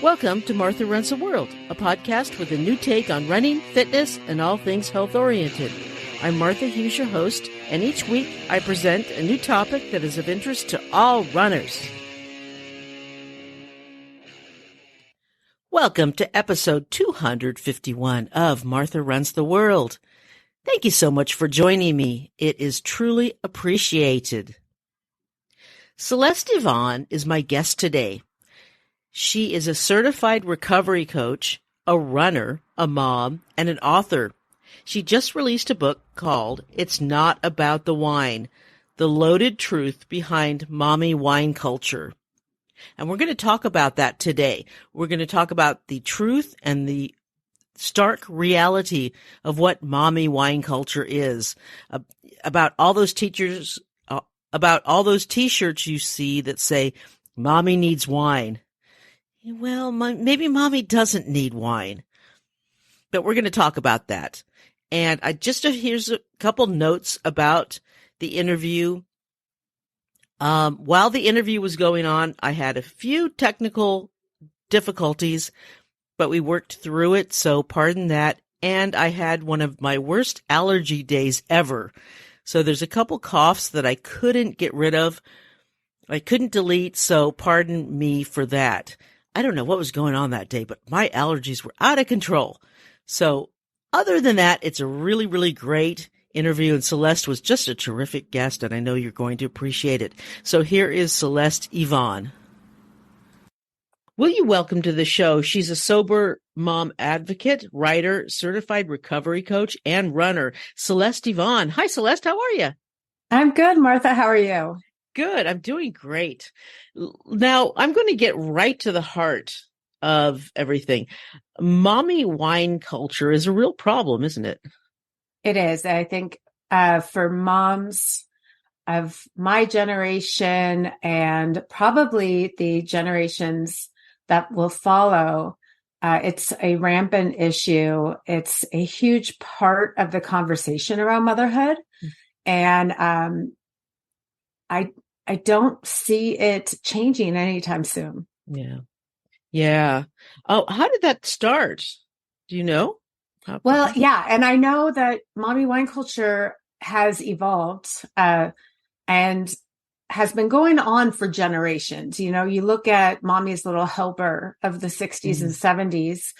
Welcome to Martha Runs the World, a podcast with a new take on running, fitness, and all things health-oriented. I'm Martha Hughes, your host, and each week I present a new topic that is of interest to all runners. Welcome to episode 251 of Martha Runs the World. Thank you so much for joining me. It is truly appreciated. Celeste Yvonne is my guest today. She is a certified recovery coach, a runner, a mom, and an author. She just released a book called It's Not About the Wine, The Loaded Truth Behind Mommy Wine Culture. And we're going to talk about that today. We're going to talk about the truth and the stark reality of what mommy wine culture is, about all those teachers, about all those t-shirts you see that say, Mommy needs wine. Well, maybe mommy doesn't need wine, but we're going to talk about that. And here's a couple notes about the interview. While the interview was going on, I had a few technical difficulties, but we worked through it. So pardon that. And I had one of my worst allergy days ever. So there's a couple coughs that I couldn't get rid of. I couldn't delete. So pardon me for that. I don't know what was going on that day, but my allergies were out of control. So other than that, it's a really, really great interview. And Celeste was just a terrific guest, and I know you're going to appreciate it. So here is Celeste Yvonne. Will you welcome to the show? She's a sober mom advocate, writer, certified recovery coach, and runner. Celeste Yvonne. Hi, Celeste. How are you? I'm good, Martha. How are you? Good. I'm doing great. Now, I'm going to get right to the heart of everything. Mommy wine culture is a real problem, isn't it? It is. I think for moms of my generation and probably the generations that will follow, it's a rampant issue. It's a huge part of the conversation around motherhood. And I don't see it changing anytime soon. Yeah. Oh, how did that start? Do you know? Well, yeah. And I know that mommy wine culture has evolved and has been going on for generations. You know, you look at Mommy's Little Helper of the 60s and 70s.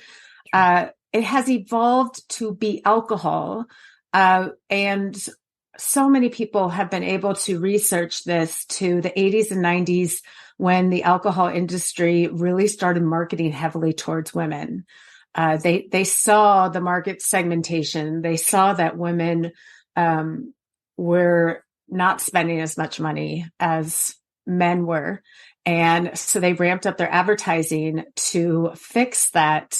It has evolved to be alcohol. And so many people have been able to research this to the 80s and 90s when the alcohol industry really started marketing heavily towards women. They saw the market segmentation. They saw that women were not spending as much money as men were. And so they ramped up their advertising to fix that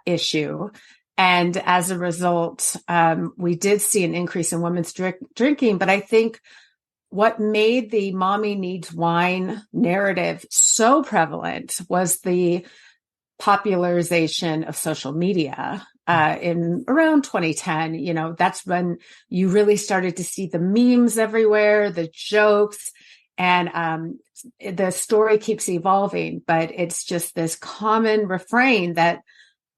issue. And as a result, we did see an increase in women's drinking. But I think what made the mommy needs wine narrative so prevalent was the popularization of social media in around 2010. You know, that's when you really started to see the memes everywhere, the jokes, and the story keeps evolving. But it's just this common refrain that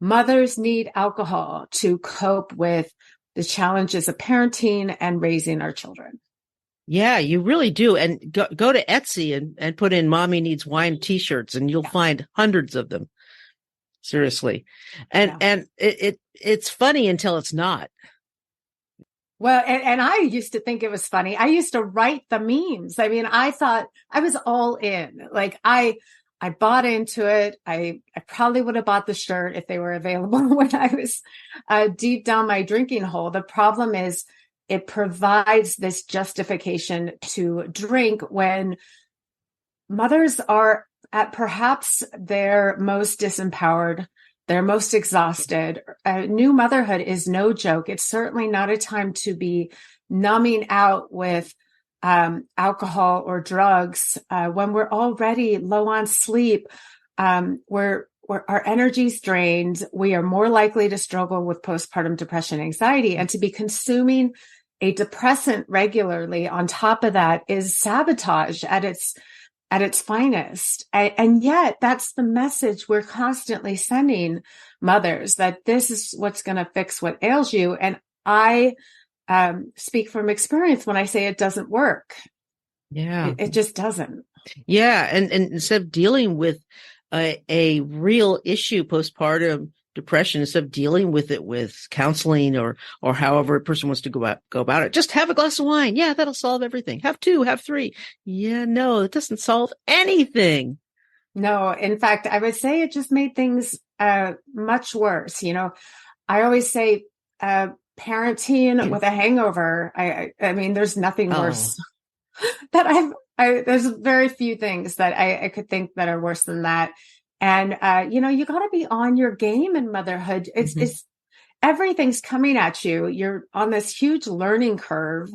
mothers need alcohol to cope with the challenges of parenting and raising our children. Yeah, you really do. And go to Etsy and put in Mommy Needs Wine t-shirts and you'll find hundreds of them. Seriously. And it's funny until it's not. Well, and I used to think it was funny. I used to write the memes. I mean, I thought I was all in. Like I bought into it. I probably would have bought the shirt if they were available when I was deep down my drinking hole. The problem is it provides this justification to drink when mothers are at perhaps their most disempowered, their most exhausted. New motherhood is no joke. It's certainly not a time to be numbing out with alcohol or drugs when we're already low on sleep. We're our energy's drained. We are more likely to struggle with postpartum depression, anxiety, and to be consuming a depressant regularly on top of that is sabotage at its at its finest. And yet that's the message we're constantly sending mothers, that this is what's going to fix what ails you. And I speak from experience when I say it doesn't work. Yeah. It just doesn't. Yeah. And instead of dealing with a real issue, postpartum depression, instead of dealing with it with counseling or however a person wants to go about it, just have a glass of wine. Yeah, that'll solve everything. Have 2, have 3. Yeah, no, it doesn't solve anything. No, in fact, I would say it just made things much worse. You know, I always say parenting with a hangover. I mean, there's nothing worse that there's very few things that I could think that are worse than that. And, you got to be on your game in motherhood. It's everything's coming at you. You're on this huge learning curve.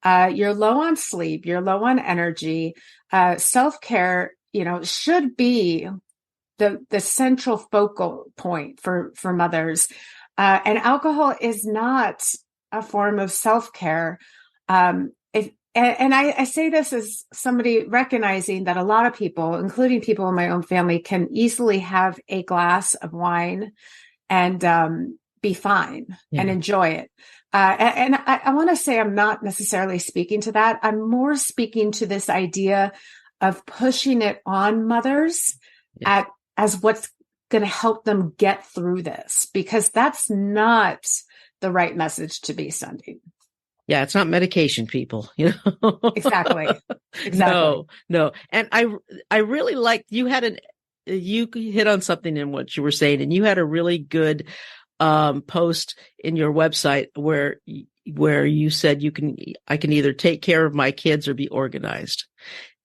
You're low on sleep. You're low on energy. Self-care, should be the central focal point for mothers. And alcohol is not a form of self-care. And I say this as somebody recognizing that a lot of people, including people in my own family, can easily have a glass of wine and be fine and enjoy it. And I want to say I'm not necessarily speaking to that. I'm more speaking to this idea of pushing it on mothers as what's going to help them get through this, because that's not the right message to be sending. Yeah, it's not medication, people, Exactly. No. And I really liked, you hit on something in what you were saying, and you had a really good post in your website where you said I can either take care of my kids or be organized.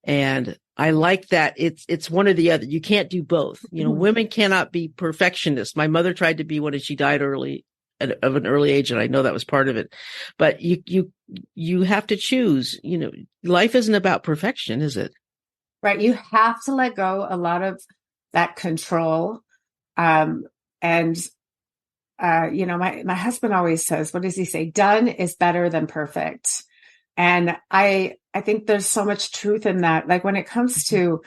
And I like that. It's one or the other. You can't do both. Women cannot be perfectionists. My mother tried to be one and she died of an early age, and I know that was part of it. But you have to choose. Life isn't about perfection, is it? Right. You have to let go a lot of that control. My husband always says, what does he say? Done is better than perfect. And I think there's so much truth in that. Like when it comes to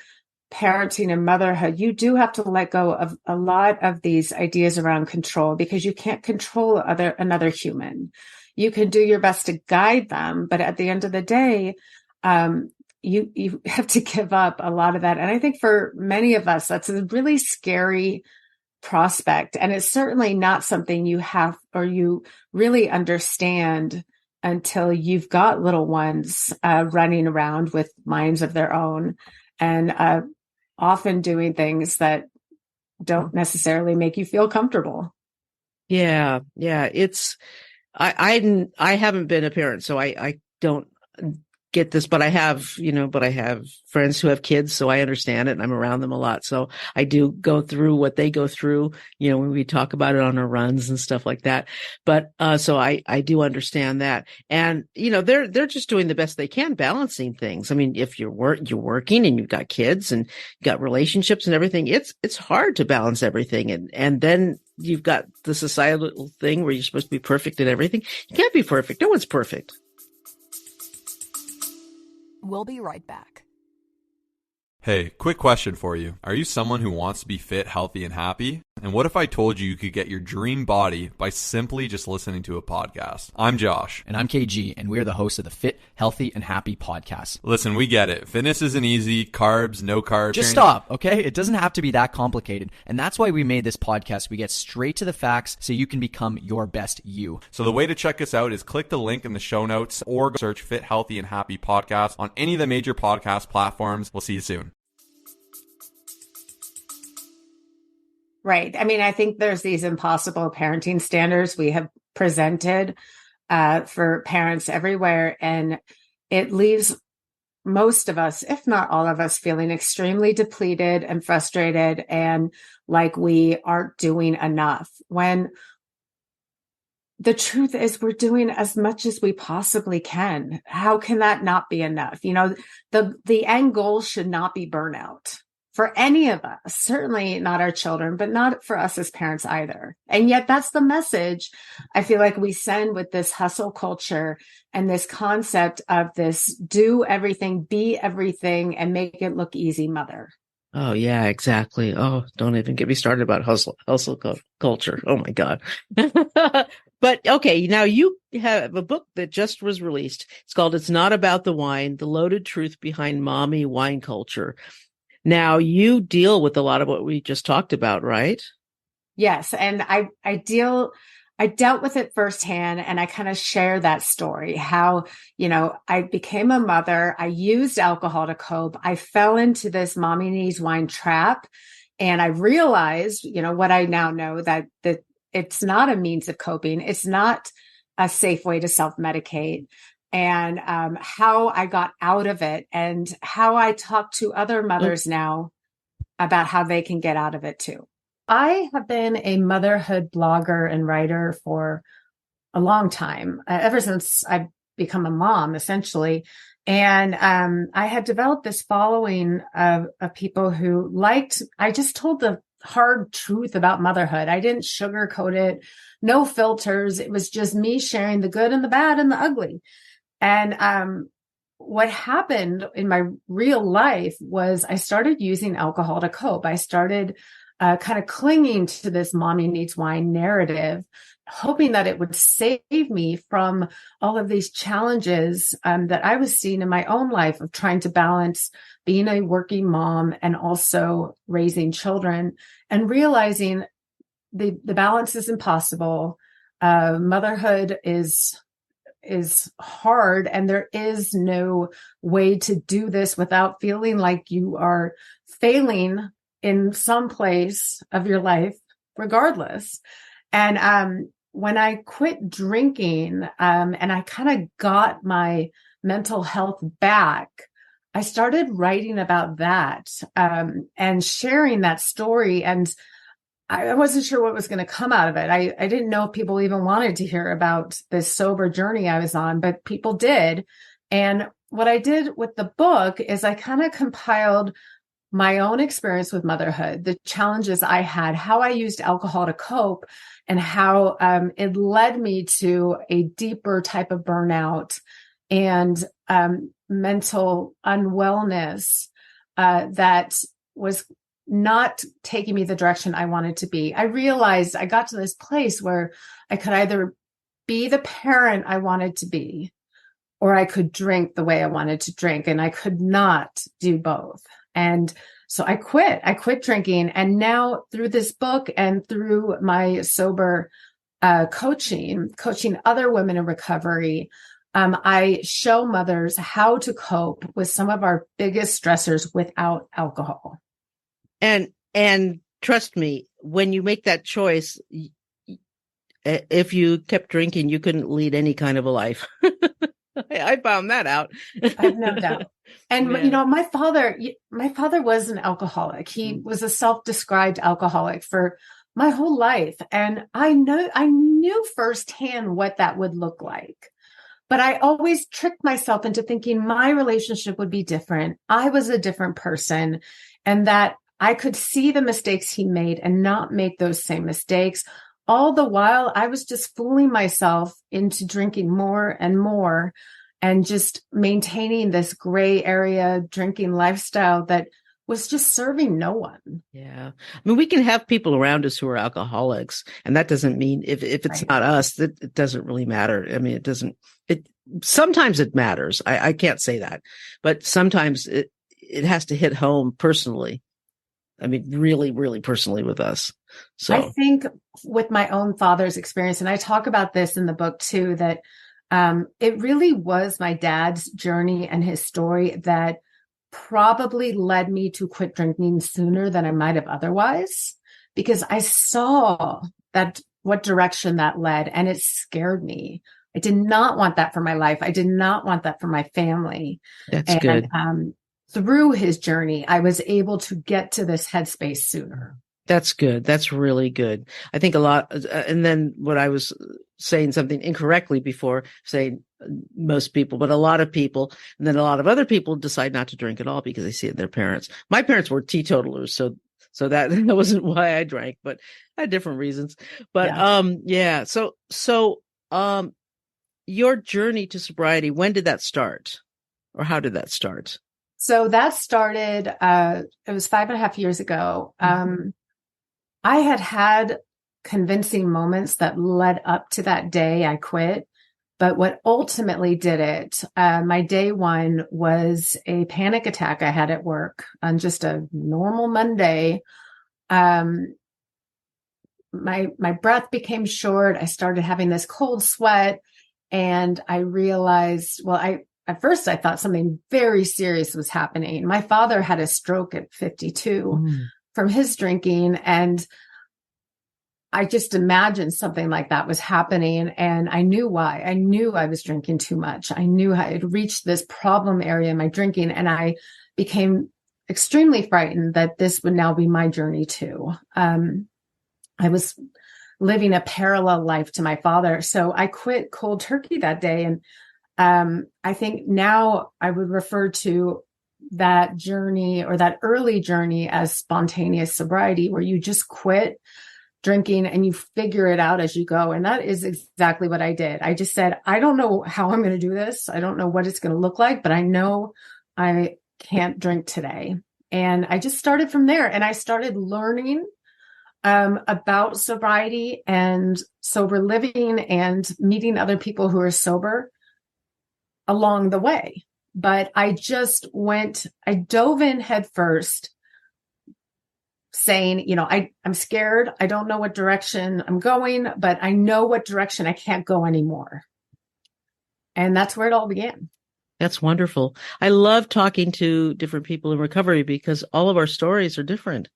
parenting and motherhood, you do have to let go of a lot of these ideas around control, because you can't control another human. You can do your best to guide them, but at the end of the day, you have to give up a lot of that. And I think for many of us, that's a really scary prospect. And it's certainly not something you have or you really understand until you've got little ones running around with minds of their own and often doing things that don't necessarily make you feel comfortable. Yeah. I haven't been a parent, so I don't get this, but I have friends who have kids, so I understand it and I'm around them a lot. So I do go through what they go through, when we talk about it on our runs and stuff like that. But, so I do understand that. And, they're just doing the best they can balancing things. I mean, if you're working and you've got kids and you've got relationships and everything, it's hard to balance everything. And then you've got the societal thing where you're supposed to be perfect in everything. You can't be perfect. No one's perfect. We'll be right back. Hey, quick question for you. Are you someone who wants to be fit, healthy, and happy? And what if I told you could get your dream body by simply just listening to a podcast? I'm Josh. And I'm KG, and we're the hosts of the Fit, Healthy, and Happy podcast. Listen, we get it. Fitness isn't easy. Carbs, no carbs. Just stop, okay? It doesn't have to be that complicated. And that's why we made this podcast. We get straight to the facts so you can become your best you. So the way to check us out is click the link in the show notes or search Fit, Healthy, and Happy podcast on any of the major podcast platforms. We'll see you soon. Right. I mean, I think there's these impossible parenting standards we have presented for parents everywhere. And it leaves most of us, if not all of us, feeling extremely depleted and frustrated and like we aren't doing enough, when the truth is we're doing as much as we possibly can. How can that not be enough? The end goal should not be burnout. for any of us, certainly not our children, but not for us as parents either. And yet that's the message I feel like we send with this hustle culture and this concept of this do everything, be everything, and make it look easy mother. Oh, yeah, exactly. Oh, don't even get me started about hustle culture. Oh my God. But okay, now you have a book that just was released. It's called It's Not About the Wine, The Loaded Truth Behind Mommy Wine Culture. Now you deal with a lot of what we just talked about, right? Yes. And I dealt with it firsthand, and I kind of share that story, how, I became a mother. I used alcohol to cope. I fell into this mommy needs wine trap. And I realized, what I now know, that it's not a means of coping. It's not a safe way to self-medicate. And how I got out of it, and how I talk to other mothers now about how they can get out of it too. I have been a motherhood blogger and writer for a long time, ever since I've become a mom, essentially. And I had developed this following of people who I just told the hard truth about motherhood. I didn't sugarcoat it, no filters. It was just me sharing the good and the bad and the ugly. And what happened in my real life was I started using alcohol to cope. I started kind of clinging to this mommy needs wine narrative, hoping that it would save me from all of these challenges that I was seeing in my own life of trying to balance being a working mom and also raising children, and realizing the balance is impossible. Motherhood is hard, and there is no way to do this without feeling like you are failing in some place of your life, regardless. And when I quit drinking, and I kind of got my mental health back, I started writing about that, and sharing that story. And I wasn't sure what was going to come out of it. I didn't know if people even wanted to hear about this sober journey I was on, but people did. And what I did with the book is I kind of compiled my own experience with motherhood, the challenges I had, how I used alcohol to cope, and how it led me to a deeper type of burnout and mental unwellness that was not taking me the direction I wanted to be. I realized I got to this place where I could either be the parent I wanted to be, or I could drink the way I wanted to drink, and I could not do both. And so I quit drinking. And now through this book and through my sober coaching other women in recovery, I show mothers how to cope with some of our biggest stressors without alcohol. And trust me, when you make that choice, if you kept drinking, you couldn't lead any kind of a life. I found that out. I have no doubt. And, my father was an alcoholic. He was a self-described alcoholic for my whole life. And I knew firsthand what that would look like. But I always tricked myself into thinking my relationship would be different. I was a different person, and that I could see the mistakes he made and not make those same mistakes. All the while, I was just fooling myself into drinking more and more, and just maintaining this gray area drinking lifestyle that was just serving no one. Yeah. I mean, we can have people around us who are alcoholics, and that doesn't mean if it's right. Not us, that it doesn't really matter. I mean, sometimes it matters. I can't say that, but sometimes it has to hit home personally. I mean, really, really personally with us. So I think with my own father's experience, and I talk about this in the book too, that it really was my dad's journey and his story that probably led me to quit drinking sooner than I might have otherwise, because I saw what direction that led, and it scared me. I did not want that for my life. I did not want that for my family. That's good. Through his journey, I was able to get to this headspace sooner. That's good. That's really good. I think a lot. And then what I was saying something incorrectly before saying most people, but a lot of people, and then a lot of other people decide not to drink at all because they see it in their parents. My parents were teetotalers, so that wasn't why I drank, but I had different reasons. But Yeah. So your journey to sobriety, when did that start? Or how did that start? So that started, it was 5.5 years ago. I had convincing moments that led up to that day I quit. But what ultimately did it, my day one was a panic attack I had at work on just a normal Monday. My breath became short. I started having this cold sweat, and I realized, at first I thought something very serious was happening. My father had a stroke at 52 from his drinking, and I just imagined something like that was happening, and I knew why. I knew I was drinking too much. I knew I had reached this problem area in my drinking, and I became extremely frightened that this would now be my journey too. I was living a parallel life to my father. So I quit cold turkey that day. And I think now I would refer to that journey or that early journey as spontaneous sobriety, where you just quit drinking and you figure it out as you go. And that is exactly what I did. I just said, I don't know how I'm going to do this. I don't know what it's going to look like, but I know I can't drink today. And I just started from there, and I started learning about sobriety and sober living and meeting other people who are sober along the way. But I dove in head first, saying, I'm scared. I don't know what direction I'm going, but I know what direction I can't go anymore. And that's where it all began. That's wonderful. I love talking to different people in recovery because all of our stories are different.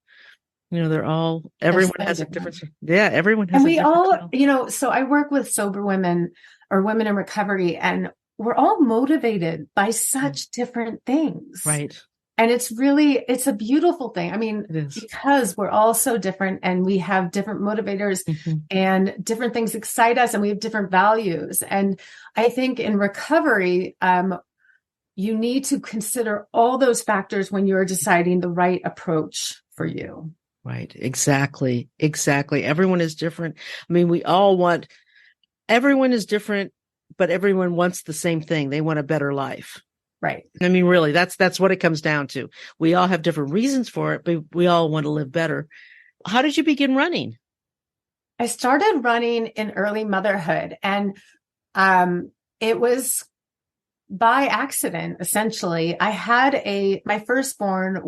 Everyone has a different. Yeah, everyone has. And we all, so I work with sober women or women in recovery, and we're all motivated by such different things. Right. And it's a beautiful thing. I mean, because we're all so different and we have different motivators and different things excite us, and we have different values. And I think in recovery, you need to consider all those factors when you're deciding the right approach for you. Right. Exactly. Everyone is different. I mean, everyone is different, but everyone wants the same thing. They want a better life. Right. I mean, really, that's what it comes down to. We all have different reasons for it, but we all want to live better. How did you begin running? I started running in early motherhood, and it was by accident, essentially. My firstborn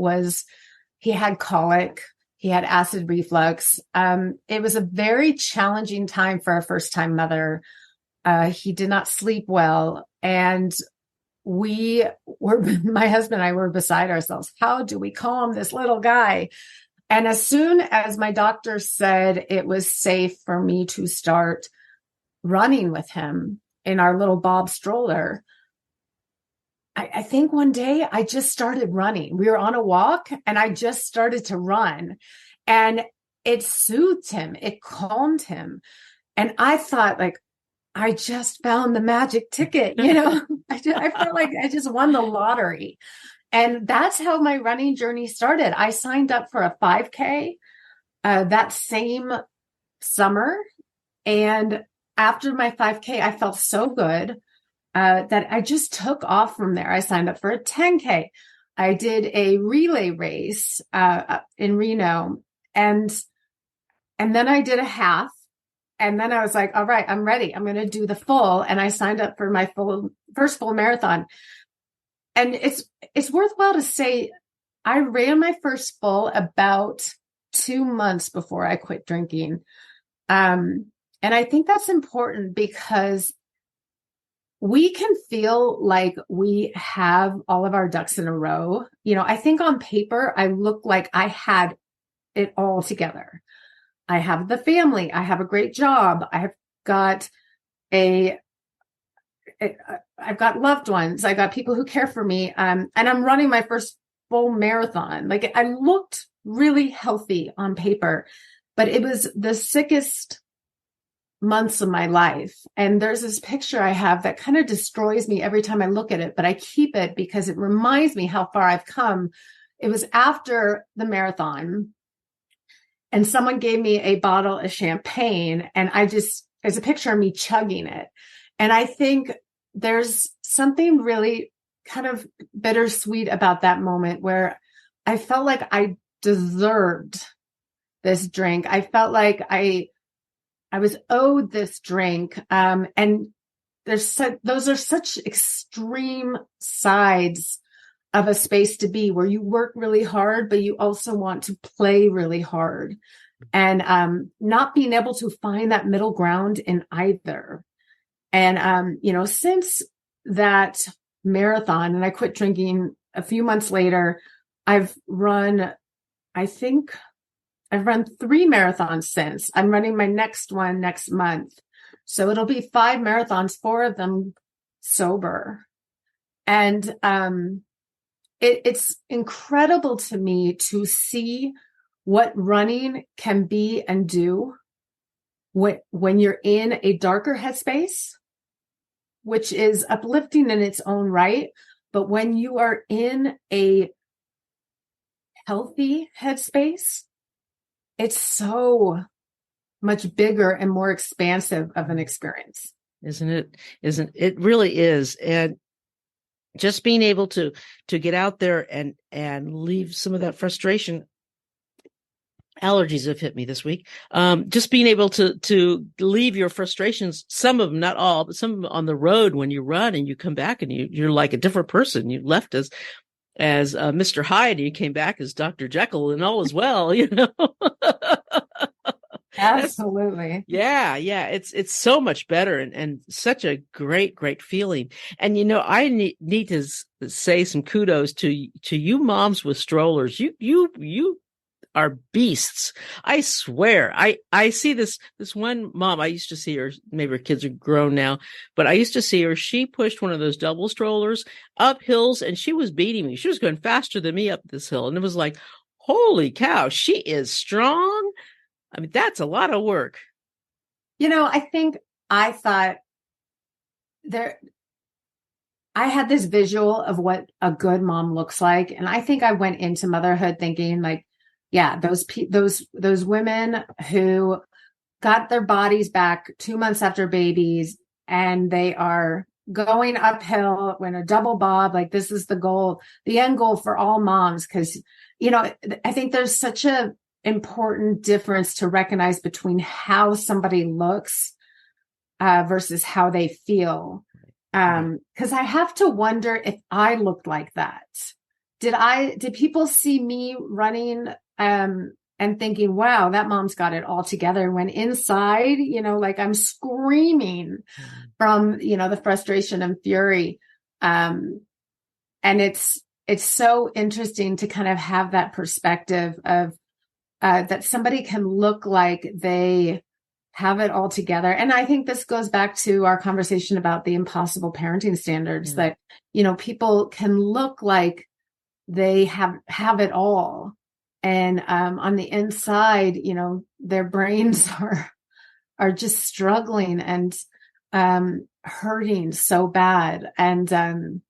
he had colic. He had acid reflux. It was a very challenging time for a first-time mother. He did not sleep well. And my husband and I were beside ourselves. How do we calm this little guy? And as soon as my doctor said it was safe for me to start running with him in our little Bob stroller, I think one day I just started running. We were on a walk and I just started to run, and it soothed him. It calmed him. And I thought, I just found the magic ticket. I felt like I just won the lottery. And that's how my running journey started. I signed up for a 5K that same summer. And after my 5K, I felt so good that I just took off from there. I signed up for a 10K. I did a relay race in Reno, and then I did a half. And then I was like, all right, I'm ready. I'm going to do the full. And I signed up for my first full marathon. And it's worthwhile to say I ran my first full about 2 months before I quit drinking. And I think that's important because we can feel like we have all of our ducks in a row. I think on paper, I look like I had it all together. I have the family. I have a great job. I've got loved ones. I got people who care for me. And I'm running my first full marathon. I looked really healthy on paper, but it was the sickest months of my life. And there's this picture I have that kind of destroys me every time I look at it, but I keep it because it reminds me how far I've come. It was after the marathon, and someone gave me a bottle of champagne, and there's a picture of me chugging it. And I think there's something really kind of bittersweet about that moment where I felt like I deserved this drink. I felt like I was owed this drink. And those are such extreme sides of a space to be, where you work really hard, but you also want to play really hard, and not being able to find that middle ground in either. And, since that marathon, and I quit drinking a few months later, I've run 3 marathons since. I'm running my next one next month. So it'll be 5 marathons, 4 of them sober. And it's incredible to me to see what running can be and do when you're in a darker headspace, which is uplifting in its own right. But when you are in a healthy headspace, it's so much bigger and more expansive of an experience. Isn't it? It really is. And just being able to get out there and leave some of that frustration. Allergies have hit me this week. Just being able to leave your frustrations, some of them, not all, but some of them on the road when you run and you come back and you're like a different person. You left as Mr. Hyde, and you came back as Dr. Jekyll, and all is well, Absolutely. Yeah. It's so much better and such a great feeling. And, I need to say some kudos to you moms with strollers. You are beasts. I swear. I see this one mom. I used to see her, maybe her kids are grown now, but I used to see her. She pushed one of those double strollers up hills, and she was beating me. She was going faster than me up this hill. And it was like, holy cow, she is strong. I mean, that's a lot of work. I thought I had this visual of what a good mom looks like. And I think I went into motherhood thinking like, yeah, those women who got their bodies back 2 months after babies, and they are going uphill when a double bob, like this is the goal, the end goal for all moms. Cause, I think there's such a important difference to recognize between how somebody looks versus how they feel. Cause I have to wonder if I looked like that. Did people see me running and thinking, wow, that mom's got it all together, when inside, like I'm screaming from, the frustration and fury. And it's so interesting to kind of have that perspective of that somebody can look like they have it all together. And I think this goes back to our conversation about the impossible parenting standards, that, people can look like they have it all. And on the inside, their brains are just struggling and hurting so bad. And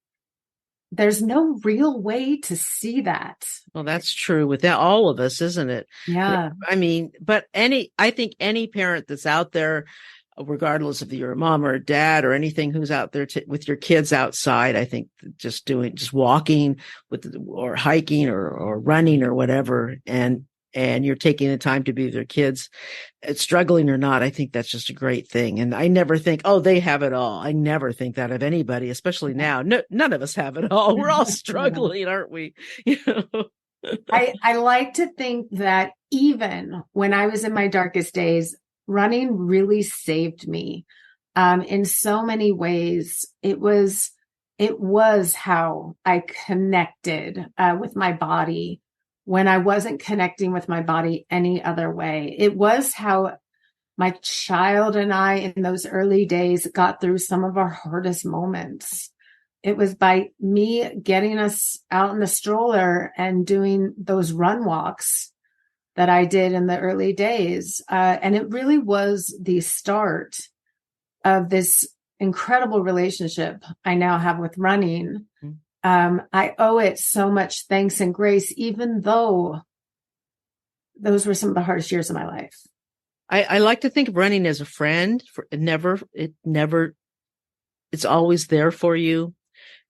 there's no real way to see that. Well, that's true with all of us, isn't it? Yeah. I mean, but I think any parent that's out there, regardless if you're a mom or a dad or anything, who's out there with your kids outside, I think just walking or hiking or running or whatever, and you're taking the time to be with your kids, struggling or not, I think that's just a great thing. And I never think, oh, they have it all. I never think that of anybody, especially now. No, none of us have it all. We're all struggling, aren't we? I like to think that even when I was in my darkest days, running really saved me in so many ways. It was how I connected with my body when I wasn't connecting with my body any other way. It was how my child and I in those early days got through some of our hardest moments. It was by me getting us out in the stroller and doing those run walks that I did in the early days. And it really was the start of this incredible relationship I now have with running. I owe it so much thanks and grace, even though those were some of the hardest years of my life. I like to think of running as a friend. It's always there for you,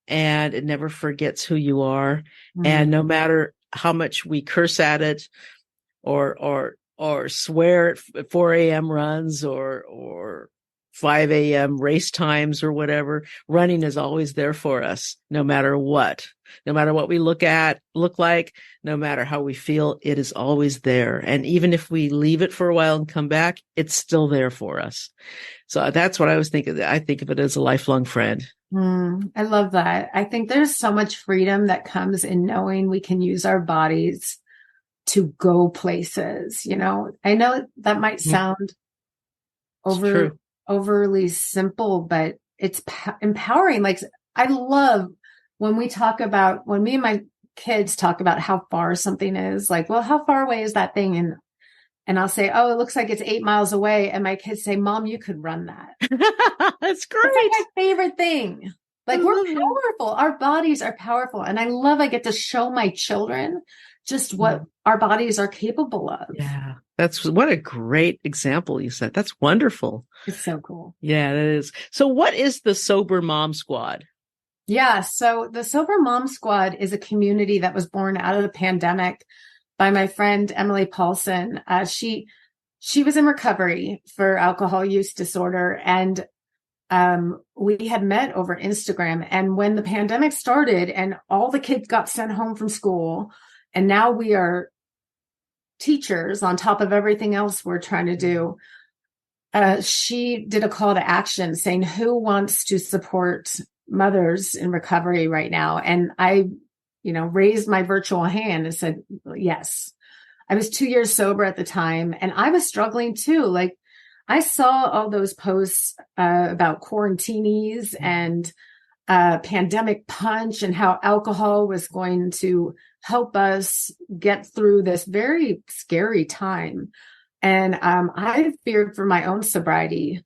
and it never forgets who you are. And no matter how much we curse at it or swear at 4 a.m. runs or 5 a.m. race times or whatever, running is always there for us, no matter what we look like, no matter how we feel, it is always there. And even if we leave it for a while and come back, it's still there for us. So that's what I was thinking. I think of it as a lifelong friend. I love that. I think there's so much freedom that comes in knowing we can use our bodies to go places. I know that might sound overly simple, but it's empowering. Like, I love when me and my kids talk about how far something is, like, well, how far away is that thing? And I'll say, oh, it looks like it's 8 miles away. And my kids say, Mom, you could run that. That's great. That's like my favorite thing. Like, we're powerful. Our bodies are powerful. And I get to show my children just what our bodies are capable of. Yeah. What a great example you said. That's wonderful. It's so cool. Yeah, it is. So what is the Sober Mom Squad? Yeah. So the Sober Mom Squad is a community that was born out of the pandemic by my friend, Emily Paulson. She was in recovery for alcohol use disorder. And we had met over Instagram. And when the pandemic started and all the kids got sent home from school, and now we are teachers on top of everything else we're trying to do, she did a call to action saying, who wants to support mothers in recovery right now? And I raised my virtual hand and said, yes. I was 2 years sober at the time, and I was struggling too. Like, I saw all those posts about quarantinis and pandemic punch and how alcohol was going to help us get through this very scary time. And I feared for my own sobriety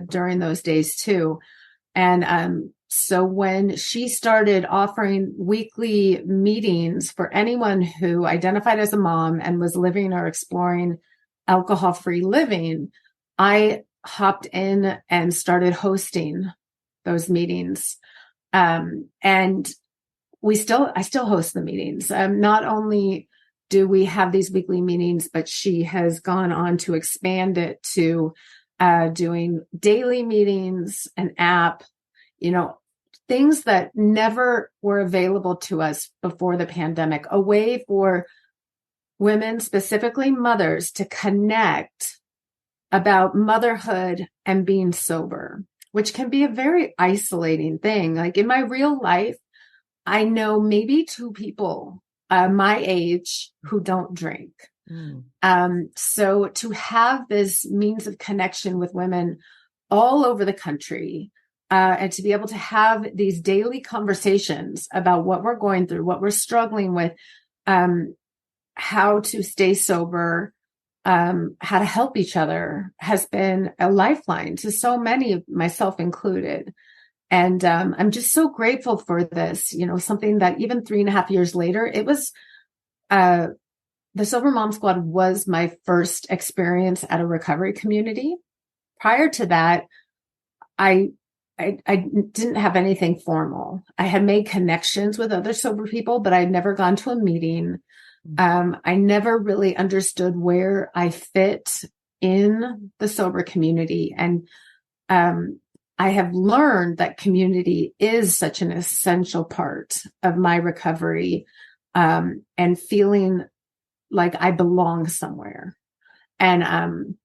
during those days too. And so when she started offering weekly meetings for anyone who identified as a mom and was living or exploring alcohol-free living, I hopped in and started hosting those meetings. And I still host the meetings. Not only do we have these weekly meetings, but she has gone on to expand it to doing daily meetings, an app, things that never were available to us before the pandemic, a way for women, specifically mothers, to connect about motherhood and being sober, which can be a very isolating thing. Like, in my real life, I know maybe 2 people my age who don't drink. So to have this means of connection with women all over the country, and to be able to have these daily conversations about what we're going through, what we're struggling with, how to stay sober, how to help each other, has been a lifeline to so many, myself included. And I'm just so grateful for this, something that even 3.5 years later, it was, the Sober Mom Squad was my first experience at a recovery community. Prior to that, I didn't have anything formal. I had made connections with other sober people, but I'd never gone to a meeting. I never really understood where I fit in the sober community. And I have learned that community is such an essential part of my recovery, and feeling like I belong somewhere. And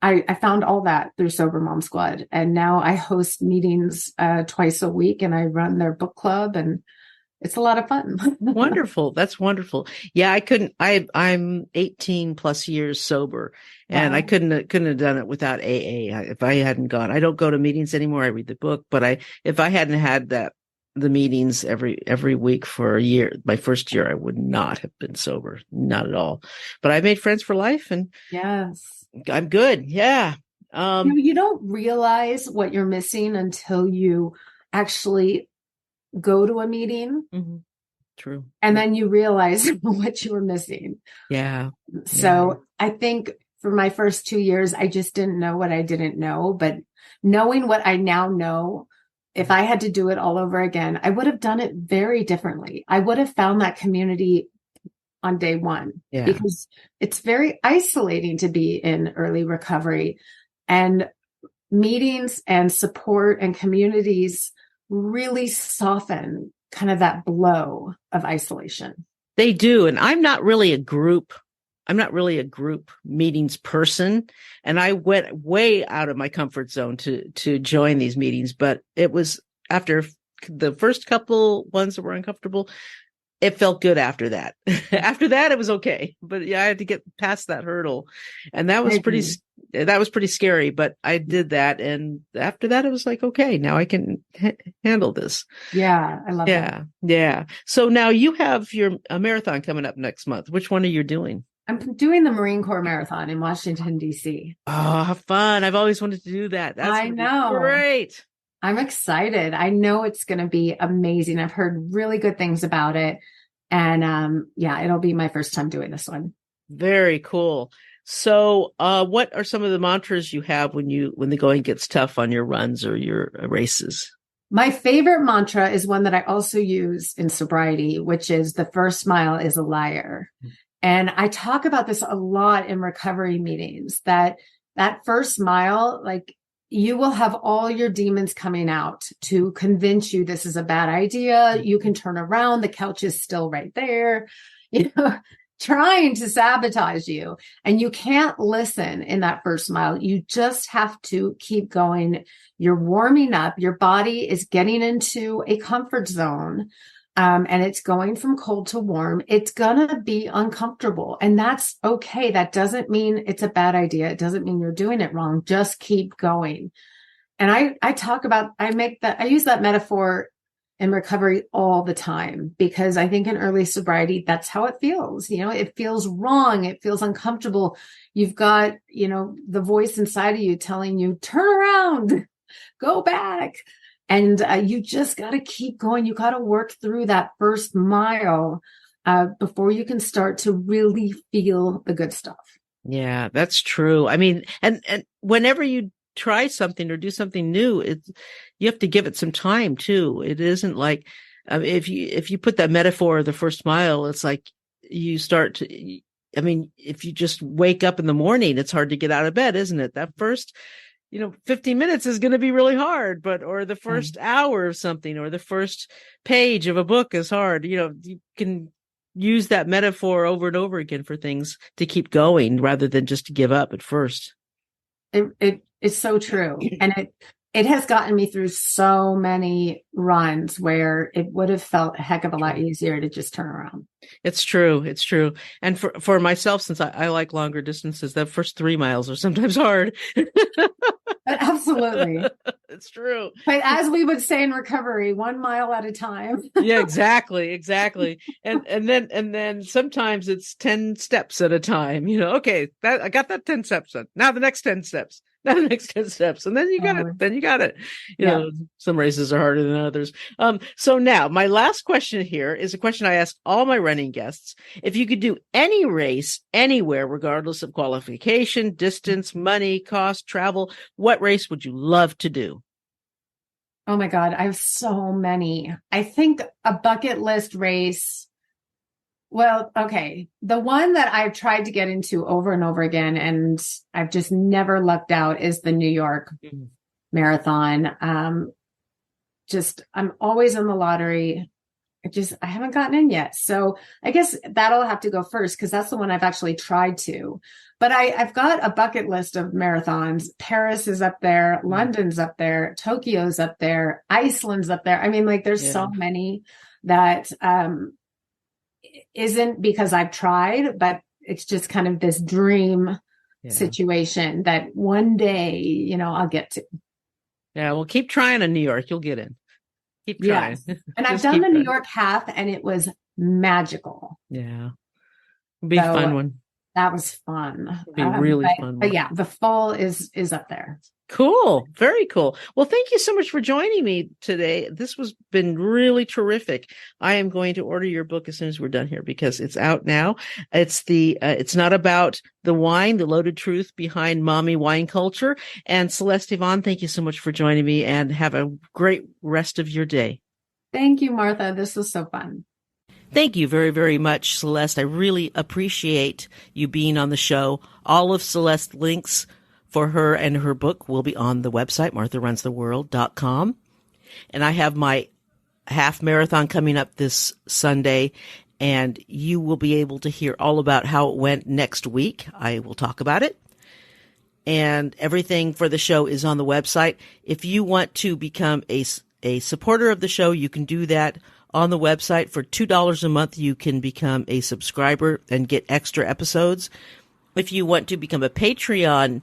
I found all that through Sober Mom Squad. And now I host meetings twice a week, and I run their book club, and it's a lot of fun. Wonderful. That's wonderful. Yeah, I'm 18 plus years sober, and I couldn't have done it without AA. If I hadn't gone, I don't go to meetings anymore. I read the book, but if I hadn't had that the meetings every week for a year. My first year, I would not have been sober, not at all. But I made friends for life, and Yes. I'm good. Yeah. You don't realize what you're missing until you actually go to a meeting. Mhm. True. And then you realize what you were missing. Yeah. So I think for my first 2 years, I just didn't know what I didn't know. But knowing what I now know, if I had to do it all over again, I would have done it very differently. I would have found that community on day one, because it's very isolating to be in early recovery, and meetings and support and communities really soften kind of that blow of isolation. They do. And I'm not really a group meetings person. And I went way out of my comfort zone to join these meetings. But it was after the first couple ones that were uncomfortable, it felt good after that. After that, it was okay. But yeah, I had to get past that hurdle. And that was pretty scary, but I did that. And after that, it was like, okay, now I can handle this. Yeah. I love that. Yeah. So now you have a marathon coming up next month. Which one are you doing? I'm doing the Marine Corps Marathon in Washington, D.C. Oh, how fun. I've always wanted to do that. I know. Great. I'm excited. I know it's going to be amazing. I've heard really good things about it. And yeah, it'll be my first time doing this one. Very cool. So what are some of the mantras you have when the going gets tough on your runs or your races? My favorite mantra is one that I also use in sobriety, which is the first mile is a liar. And I talk about this a lot in recovery meetings, that first mile, like, you will have all your demons coming out to convince you this is a bad idea. You can turn around. The couch is still right there, trying to sabotage you. And you can't listen in that first mile. You just have to keep going. You're warming up. Your body is getting into a comfort zone. And it's going from cold to warm. It's going to be uncomfortable, and that's okay. That doesn't mean it's a bad idea. It doesn't mean you're doing it wrong. Just keep going. And I use that metaphor in recovery all the time, because I think in early sobriety, that's how it feels. It feels wrong. It feels uncomfortable. You've got, the voice inside of you telling you, turn around, go back. And you just got to keep going. You got to work through that first mile before you can start to really feel the good stuff. Yeah, that's true. I mean, and whenever you try something or do something new, you have to give it some time too. It isn't like if you put that metaphor of the first mile, it's like you start to. I mean, if you just wake up in the morning, it's hard to get out of bed, isn't it? That first 15 minutes is going to be really hard, or the first hour of something, or the first page of a book is hard. You can use that metaphor over and over again for things to keep going rather than just to give up at first. It's so true. And it has gotten me through so many runs where it would have felt a heck of a lot easier to just turn around. It's true. It's true. And for myself, since I like longer distances, the first 3 miles are sometimes hard. Absolutely. It's true. But as we would say in recovery, 1 mile at a time. Yeah, exactly. And then sometimes it's 10 steps at a time. Okay, I got that 10 steps done. Now the next 10 steps. Now the next 10 steps. And then you got it. Then you got it. Some races are harder than others. So now my last question here is a question I ask all my running guests. If you could do any race anywhere, regardless of qualification, distance, money, cost, travel, what race would you love to do? Oh my God, I have so many. I think a bucket list race. Well, okay. The one that I've tried to get into over and over again, and I've just never lucked out, is the New York Marathon. I'm always in the lottery. I haven't gotten in yet. So I guess that'll have to go first, because that's the one I've actually tried to. But I've got a bucket list of marathons. Paris is up there. London's up there. Tokyo's up there. Iceland's up there. I mean, there's so many that isn't because I've tried, but it's just kind of this dream situation that one day, I'll get to. Yeah, well, keep trying in New York. You'll get in. Keep trying. Yes. And I've done the New York half, and it was magical. Yeah. It'd be a fun one. That was fun. It'd be really fun. But yeah, the fall is up there. Cool. Very cool. Well, thank you so much for joining me today. This was been really terrific. I am going to order your book as soon as we're done here because it's out now. It's it's not about the wine, the loaded truth behind mommy wine culture. And Celeste Yvonne, thank you so much for joining me, and have a great rest of your day. Thank you, Martha. This was so fun. Thank you very, very much, Celeste. I really appreciate you being on the show. All of Celeste's links for her and her book will be on the website, martharunstheworld.com. And I have my half marathon coming up this Sunday, and you will be able to hear all about how it went next week. I will talk about it. And everything for the show is on the website. If you want to become a supporter of the show, you can do that on the website. For $2 a month, you can become a subscriber and get extra episodes. If you want to become a patron,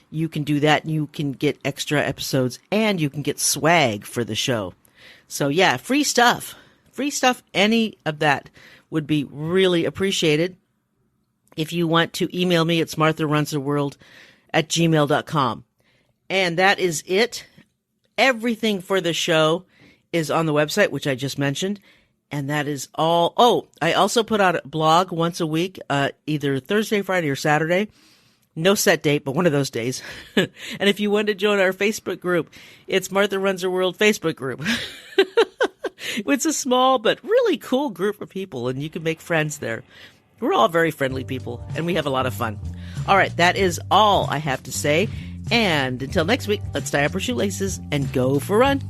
you can do that. You can get extra episodes, and you can get swag for the show. So yeah, free stuff. Any of that would be really appreciated. If you want to email me, it's martharunstheworld@gmail.com. And that is it. Everything for the show is on the website, which I just mentioned. And that is all. Oh, I also put out a blog once a week, either Thursday, Friday, or Saturday. No set date, but one of those days. And if you want to join our Facebook group, it's Martha Runs Her World Facebook group. It's a small but really cool group of people, and you can make friends there. We're all very friendly people, and we have a lot of fun. All right, that is all I have to say. And until next week, let's tie up our shoelaces and go for a run.